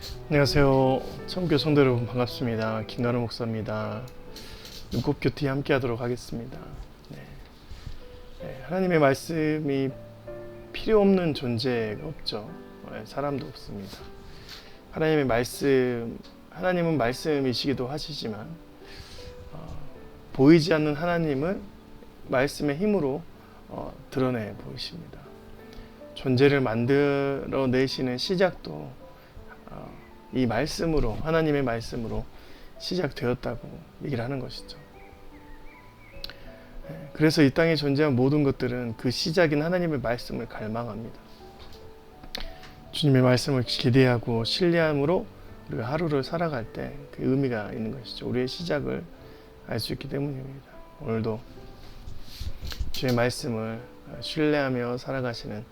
안녕하세요. 청교 성도 여러분 반갑습니다. 김가루 목사입니다. 눈꽃 큐티 함께 하도록 하겠습니다. 하나님의 말씀이 필요 없는 존재가 없죠. 사람도 없습니다. 하나님은 말씀이시기도 하시지만 보이지 않는 하나님을 말씀의 힘으로 드러내 보이십니다. 존재를 만들어내시는 시작도 이 말씀으로, 하나님의 말씀으로 시작되었다고 얘기를 하는 것이죠. 그래서 이 땅에 존재한 모든 것들은 그 시작인 하나님의 말씀을 갈망합니다. 주님의 말씀을 기대하고 신뢰함으로 우리가 하루를 살아갈 때 그 의미가 있는 것이죠. 우리의 시작을 알 수 있기 때문입니다. 오늘도 주의 말씀을 신뢰하며 살아가시는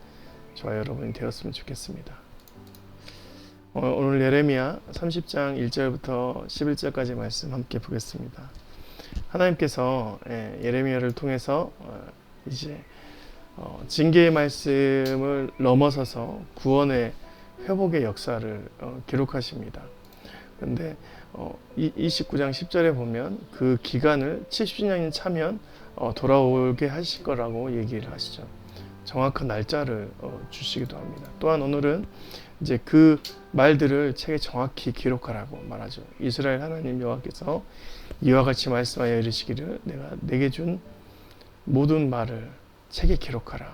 저와 여러분이 되었으면 좋겠습니다. 오늘 예레미야 30장 1절부터 11절까지 말씀 함께 보겠습니다. 하나님께서 예레미야를 통해서 이제 징계의 말씀을 넘어서서 구원의 회복의 역사를 기록하십니다. 그런데 29장 10절에 보면 그 기간을 70년이 차면 돌아오게 하실 거라고 얘기를 하시죠. 정확한 날짜를 주시기도 합니다. 또한 오늘은 이제 그 말들을 책에 정확히 기록하라고 말하죠. 이스라엘 하나님 여호와께서 이와 같이 말씀하여 이르시기를 내가 내게 준 모든 말을 책에 기록하라.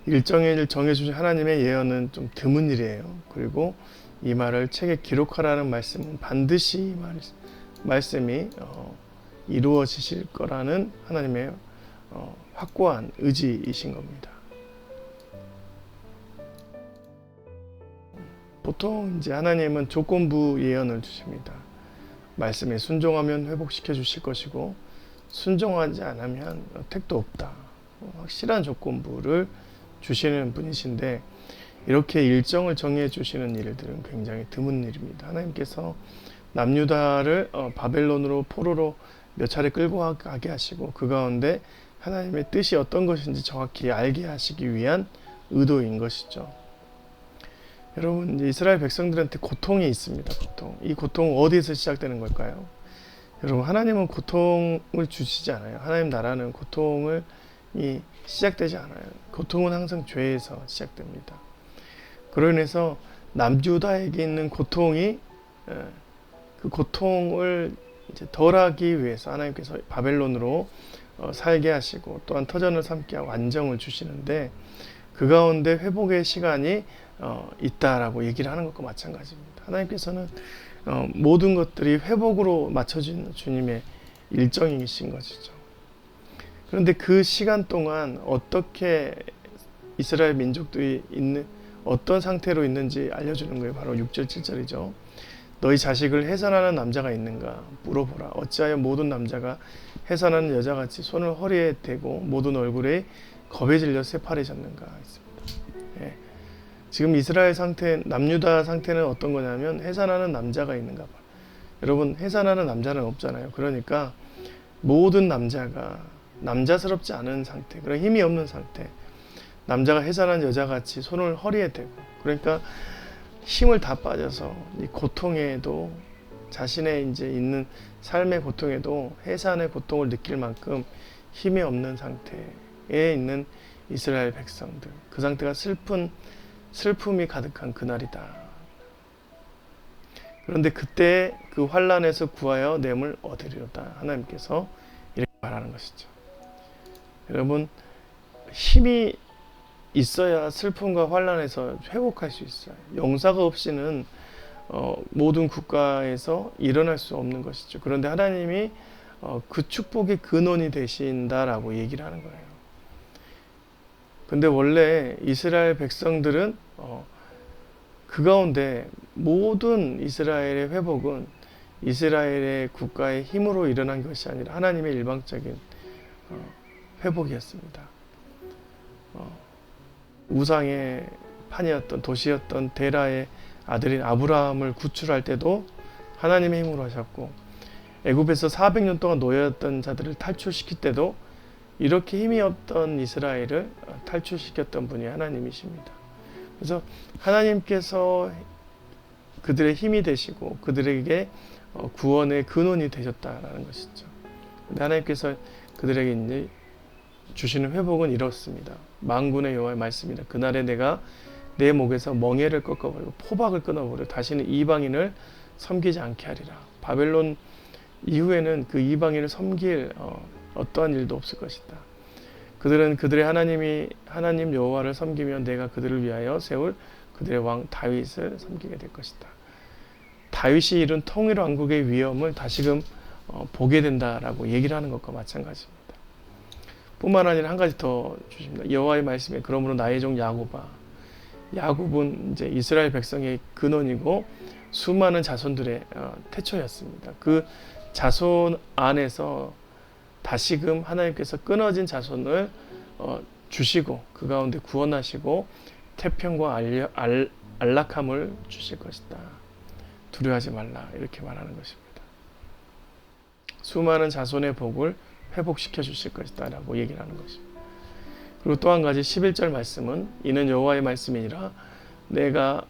일정일 정해주신 하나님의 예언은 좀 드문 일이에요. 그리고 이 말을 책에 기록하라는 말씀은 반드시 이 말씀이 이루어지실 거라는 하나님의 확고한 의지이신 겁니다. 보통 이제 하나님은 조건부 예언을 주십니다. 말씀에 순종하면 회복시켜 주실 것이고 순종하지 않으면 택도 없다. 확실한 조건부를 주시는 분이신데 이렇게 일정을 정해 주시는 일들은 굉장히 드문 일입니다. 하나님께서 남유다를 바벨론으로 포로로 몇 차례 끌고 가게 하시고 그 가운데 하나님의 뜻이 어떤 것인지 정확히 알게 하시기 위한 의도인 것이죠. 여러분, 이스라엘 백성들한테 고통이 있습니다. 이 고통은 어디에서 시작되는 걸까요? 여러분, 하나님은 고통을 주시지 않아요. 하나님 나라는 고통이 시작되지 않아요. 고통은 항상 죄에서 시작됩니다. 그로 인해서 남유다에게 있는 고통이 그 고통을 이제 덜하기 위해서 하나님께서 바벨론으로 살게 하시고 또한 터전을 삼게 하고 안정을 주시는데 그 가운데 회복의 시간이 있다라고 얘기를 하는 것과 마찬가지입니다. 하나님께서는 모든 것들이 회복으로 맞춰진 주님의 일정이신 것이죠. 그런데 그 시간 동안 어떻게 이스라엘 민족들이 어떤 상태로 있는지 알려주는 거예요. 바로 6절 7절이죠. 너희 자식을 해산하는 남자가 있는가 물어보라. 어찌하여 모든 남자가 해산하는 여자같이 손을 허리에 대고 모든 얼굴에 겁에 질려 새파래졌는가 했습니다. 지금 이스라엘 상태, 남유다 상태는 어떤 거냐면 해산하는 남자가 있는가 봐. 여러분, 해산하는 남자는 없잖아요. 그러니까 모든 남자가 남자스럽지 않은 상태, 그런 힘이 없는 상태, 남자가 해산한 여자같이 손을 허리에 대고, 그러니까 힘을 다 빠져서 이 고통에도 자신의 이제 있는 삶의 고통에도 해산의 고통을 느낄 만큼 힘이 없는 상태에 있는 이스라엘 백성들, 그 상태가 슬픔이 가득한 그날이다. 그런데 그때 그 환난에서 구하여 냄을 얻으리로다. 하나님께서 이렇게 말하는 것이죠. 여러분, 힘이 있어야 슬픔과 환난에서 회복할 수 있어요. 용사가 없이는 모든 국가에서 일어날 수 없는 것이죠. 그런데 하나님이 그 축복의 근원이 되신다라고 얘기를 하는 거예요. 근데 원래 이스라엘 백성들은 그 가운데 모든 이스라엘의 회복은 이스라엘의 국가의 힘으로 일어난 것이 아니라 하나님의 일방적인 회복이었습니다. 우상의 판이었던 도시였던 데라의 아들인 아브라함을 구출할 때도 하나님의 힘으로 하셨고, 애굽에서 400년 동안 노예였던 자들을 탈출시킬 때도 이렇게 힘이 없던 이스라엘을 탈출시켰던 분이 하나님이십니다. 그래서 하나님께서 그들의 힘이 되시고 그들에게 구원의 근원이 되셨다라는 것이죠. 근데 하나님께서 그들에게 이제 주시는 회복은 이렇습니다. 만군의 여호와의 말씀이다. 그날에 내가 내 목에서 멍에를 꺾어버리고 포박을 끊어버려 다시는 이방인을 섬기지 않게 하리라. 바벨론 이후에는 그 이방인을 섬길 어떠한 일도 없을 것이다. 그들은 그들의 하나님 여호와를 섬기며 내가 그들을 위하여 세울 그들의 왕 다윗을 섬기게 될 것이다. 다윗이 이룬 통일 왕국의 위엄을 다시금 보게 된다라고 얘기를 하는 것과 마찬가지입니다. 뿐만 아니라 한 가지 더 주십니다. 여호와의 말씀에 그러므로 나의 종 야곱은 이제 이스라엘 백성의 근원이고 수많은 자손들의 태초였습니다. 그 자손 안에서 다시금 하나님께서 끊어진 자손을 주시고 그 가운데 구원하시고 태평과 안락함을 주실 것이다. 두려워하지 말라 이렇게 말하는 것입니다. 수많은 자손의 복을 회복시켜 주실 것이다 라고 얘기를 하는 것입니다. 그리고 또 한 가지 11절 말씀은 이는 여호와의 말씀이니라 내가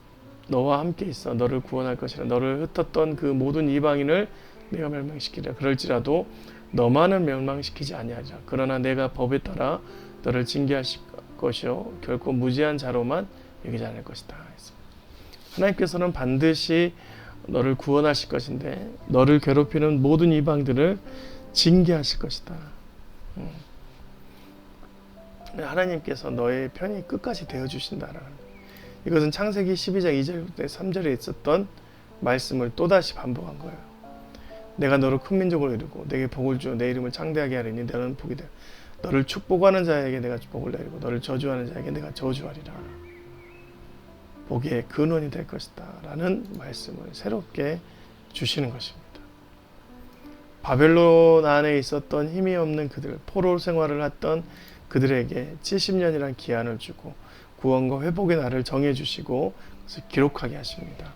너와 함께 있어 너를 구원할 것이라 너를 흩었던 그 모든 이방인을 내가 멸망시키리라 그럴지라도 너만은 멸망시키지 아니하리라 그러나 내가 법에 따라 너를 징계하실 것이요 결코 무지한 자로만 여기지 않을 것이다 했습니다. 하나님께서는 반드시 너를 구원하실 것인데 너를 괴롭히는 모든 이방들을 징계하실 것이다. 하나님께서 너의 편이 끝까지 되어주신다라는 이것은 창세기 12장 2절부터 3절에 있었던 말씀을 또다시 반복한 거예요. 내가 너를 큰 민족으로 이루고 내게 복을 주어 내 이름을 창대하게 하리니 너는 복이 되어 너를 축복하는 자에게 내가 복을 내리고 너를 저주하는 자에게 내가 저주하리라. 복의 근원이 될 것이다 라는 말씀을 새롭게 주시는 것입니다. 바벨론 안에 있었던 힘이 없는 그들, 포로 생활을 했던 그들에게 70년이라는 기한을 주고 구원과 회복의 날을 정해주시고 그래서 기록하게 하십니다.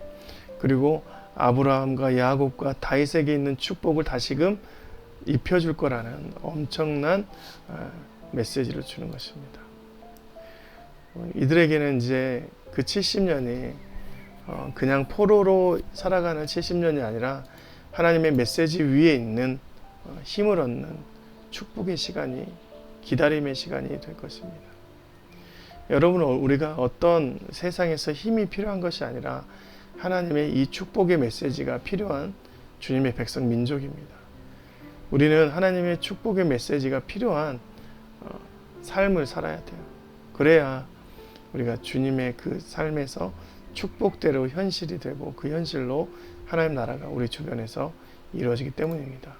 그리고 아브라함과 야곱과 다윗에게 있는 축복을 다시금 입혀줄 거라는 엄청난 메시지를 주는 것입니다. 이들에게는 이제 그 70년이 그냥 포로로 살아가는 70년이 아니라 하나님의 메시지 위에 있는 힘을 얻는 축복의 시간이 기다림의 시간이 될 것입니다. 여러분 우리가 어떤 세상에서 힘이 필요한 것이 아니라 하나님의 이 축복의 메시지가 필요한 주님의 백성 민족입니다. 우리는 하나님의 축복의 메시지가 필요한 삶을 살아야 돼요. 그래야 우리가 주님의 그 삶에서 축복대로 현실이 되고 그 현실로 하나님 나라가 우리 주변에서 이루어지기 때문입니다.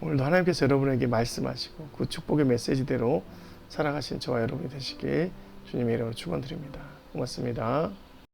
오늘도 하나님께서 여러분에게 말씀하시고 그 축복의 메시지대로 살아가신 저와 여러분이 되시길 주님의 이름으로 축원드립니다. 고맙습니다.